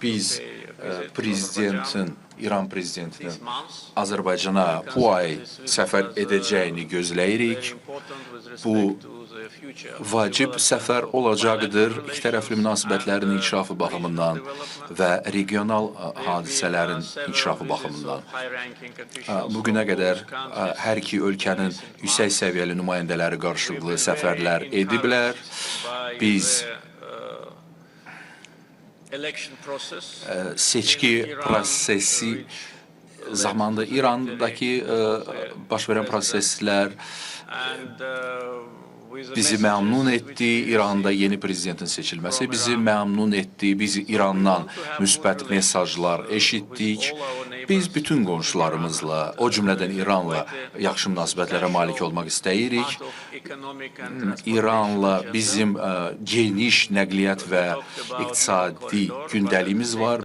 Biz İran prezidentinin Azərbaycana bu ay səfər edəcəyini gözləyirik. Bu vacib səfər olacaqdır ikitərəfli münasibətlərin inkişafı baxımından və regional hadisələrin inkişafı baxımından. Bugünə qədər hər iki ölkənin yüksək səviyyəli nümayəndələri qarşılıqlı səfərlər ediblər. Biz seçki prosesi zamanında İrandakı baş verən proseslər bizi məmnun etdi. İranda yeni prezidentin seçilməsi bizi məmnun etdi. Biz İrandan müsbət mesajlar eşitdik. Biz bütün qonşularımızla, o cümlədən İranla yaxşı münasibətlərə malik olmaq istəyirik. İranla bizim geniş nəqliyyat və iqtisadi gündəliyimiz var.